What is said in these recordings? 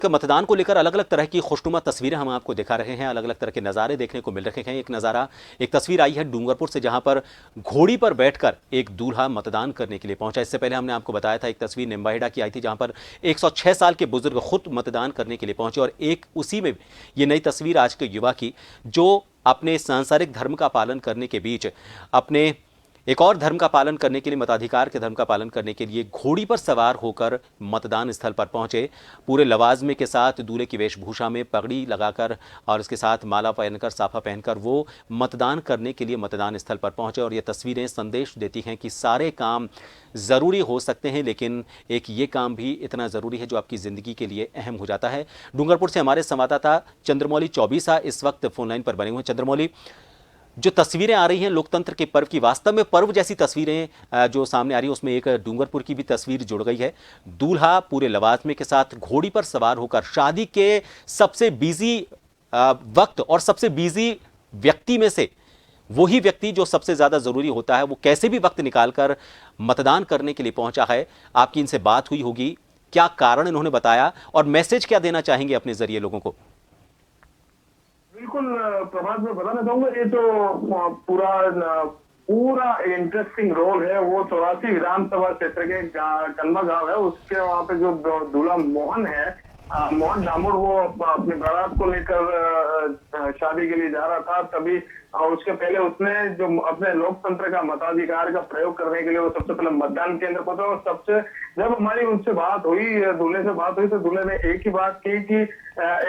मतदान को लेकर अलग अलग तरह की खुशनुमा तस्वीरें हम आपको दिखा रहे हैं, अलग अलग तरह के नज़ारे देखने को मिल रहे हैं। एक तस्वीर आई है डूंगरपुर से, जहां पर घोड़ी पर बैठकर एक दूल्हा मतदान करने के लिए पहुंचा। इससे पहले हमने आपको बताया था एक तस्वीर निम्बाहेड़ा की आई थी, जहां पर 106 साल के बुजुर्ग खुद मतदान करने के लिए पहुंचे। और एक उसी में ये नई तस्वीर आज के युवा की, जो अपने सांसारिक धर्म का पालन करने के बीच अपने एक और धर्म का पालन करने के लिए, मताधिकार के धर्म का पालन करने के लिए घोड़ी पर सवार होकर मतदान स्थल पर पहुंचे। पूरे लवाजमे के साथ, दूल्हे की वेशभूषा में, पगड़ी लगाकर और इसके साथ माला पहनकर, साफा पहनकर वो मतदान करने के लिए मतदान स्थल पर पहुंचे। और ये तस्वीरें संदेश देती हैं कि सारे काम ज़रूरी हो सकते हैं, लेकिन एक ये काम भी इतना ज़रूरी है जो आपकी ज़िंदगी के लिए अहम हो जाता है। डूंगरपुर से हमारे संवाददाता चंद्रमौली चौबीसा इस वक्त फोनलाइन पर बने हुए हैं। चंद्रमौली, जो तस्वीरें आ रही हैं लोकतंत्र के पर्व की, वास्तव में पर्व जैसी तस्वीरें जो सामने आ रही है, उसमें एक डूंगरपुर की भी तस्वीर जुड़ गई है। दूल्हा पूरे लवाजमे के साथ घोड़ी पर सवार होकर शादी के सबसे बिजी वक्त और सबसे बिजी व्यक्ति में से वही व्यक्ति जो सबसे ज्यादा जरूरी होता है, वो कैसे भी वक्त निकालकर मतदान करने के लिए पहुंचा है। आपकी इनसे बात हुई होगी, क्या कारण इन्होंने बताया और मैसेज क्या देना चाहेंगे अपने जरिए लोगों को? बिल्कुल प्रभात, में बताना चाहूंगा, ये तो पूरा इंटरेस्टिंग रोल है। वो 84 विधानसभा क्षेत्र के कन्मा गांव है, उसके वहां पे जो दूल्हा मोहन है, मोहन डामोर, वो अपनी बारात को लेकर शादी के लिए जा रहा था। तभी उसके पहले उसने जो अपने लोकतंत्र का मताधिकार का प्रयोग करने के लिए वो सबसे पहले मतदान केंद्र पहुंचा। और जब हमारी उनसे बात हुई, दूल्हे से बात हुई, तो दूल्हे ने एक ही बात की कि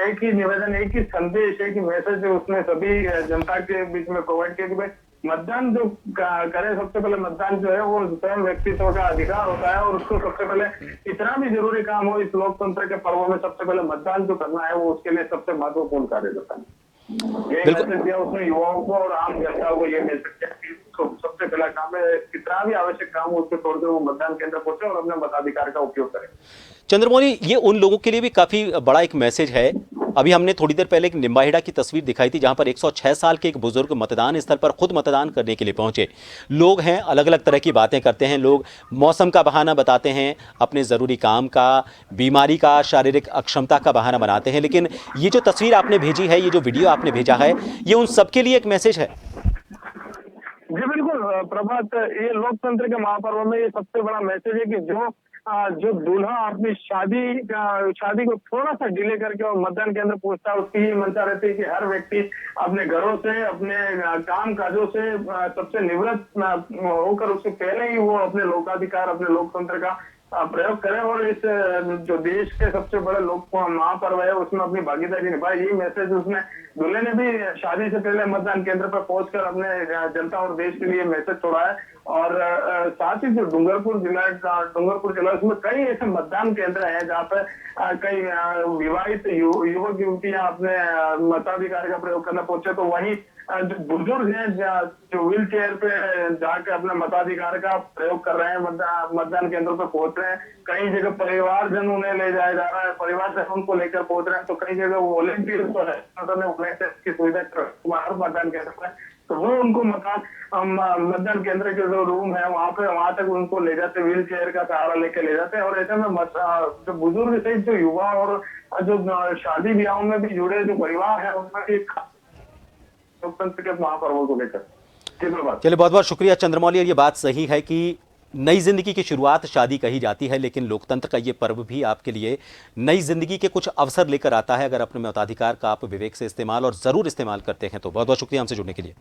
एक ही निवेदन, एक ही संदेश, एक ही मैसेज उसने सभी जनता के बीच में प्रोवाइड किया कि भाई मतदान जो करे, सबसे पहले मतदान जो है वो स्वयं व्यक्तित्व का अधिकार होता है। और उसको सबसे पहले इतना भी जरूरी काम हो इस लोकतंत्र के पर्वों में, सबसे पहले मतदान जो करना है वो उसके लिए सबसे महत्वपूर्ण कार्य होता है। ये मैसेज दिया उसने युवाओं को और आम जनता को। ये मैसेज दिया कि सबसे पहला काम है, कितना भी आवश्यक काम हो उसको छोड़कर वो मतदान केंद्र पहुंचे और अपने मताधिकार का उपयोग करें। चंद्रमौली, ये उन लोगों के लिए भी काफी बड़ा एक मैसेज है। अभी हमने थोड़ी देर पहले एक निम्बाहेड़ा की तस्वीर दिखाई थी, जहां पर 106 साल के एक बुजुर्ग मतदान स्थल पर खुद मतदान करने के लिए पहुंचे। लोग हैं, अलग अलग तरह की बातें करते हैं, लोग मौसम का बहाना बताते हैं, अपने ज़रूरी काम का, बीमारी का, शारीरिक अक्षमता का बहाना बनाते हैं। लेकिन ये जो तस्वीर आपने भेजी है, ये जो वीडियो आपने भेजा है, ये उन सबके लिए एक मैसेज है। जी बिल्कुल प्रभात, ये लोकतंत्र के महापर्व में ये सबसे बड़ा मैसेज है कि जो दूल्हा अपनी शादी को थोड़ा सा डिले करके और मतदान केंद्र पहुंचता है, उसकी ही मंशा रहती है कि हर व्यक्ति अपने घरों से, अपने काम काजों से सबसे निवृत्त होकर उससे पहले ही वो अपने लोकाधिकार, अपने लोकतंत्र का प्रयोग करें और इस जो देश के सबसे बड़े लोक महापर्व है उसमें अपनी भागीदारी निभाए। यही मैसेज उसने, दूल्हे ने भी शादी से पहले मतदान केंद्र पर पहुंचकर अपने जनता और देश के लिए मैसेज छोड़ा है। और साथ ही जो डूंगरपुर जिला उसमें कई ऐसे मतदान केंद्र हैं जहाँ पे कई विवाहित युवक युवतियां अपने मताधिकार का प्रयोग करना पहुंचे। तो वहीं जो बुजुर्ग हैं जो व्हील चेयर पे जाकर अपने मताधिकार का प्रयोग कर रहे हैं, मतदान केंद्रों पर पहुंच रहे हैं। कई जगह परिवारजन उन्हें ले जाया जा रहा है, परिवार से उनको लेकर पहुंच रहे हैं। तो कई जगह वो वॉलेंटियर्स तो है की सुविधा मतदान केंद्र पर, तो वो उनको मतदान केंद्र के जो रूम है वहां तक उनको ले जाते, व्हील चेयर का सहारा लेके ले जाते हैं। और ऐसे में जो बुजुर्ग सहित जो युवा और जो शादी ब्याहों में भी जुड़े जो परिवार है, उनमें भी लोकतंत्र के महापर्वों को लेकर। चलिए, बहुत बहुत शुक्रिया चंद्रमौली। ये बात सही है कि नई जिंदगी की शुरुआत शादी कही जाती है, लेकिन लोकतंत्र का ये पर्व भी आपके लिए नई जिंदगी के कुछ अवसर लेकर आता है, अगर अपने मताधिकार का आप विवेक से इस्तेमाल और जरूर इस्तेमाल करते हैं तो। बहुत बहुत शुक्रिया हमसे जुड़ने के लिए।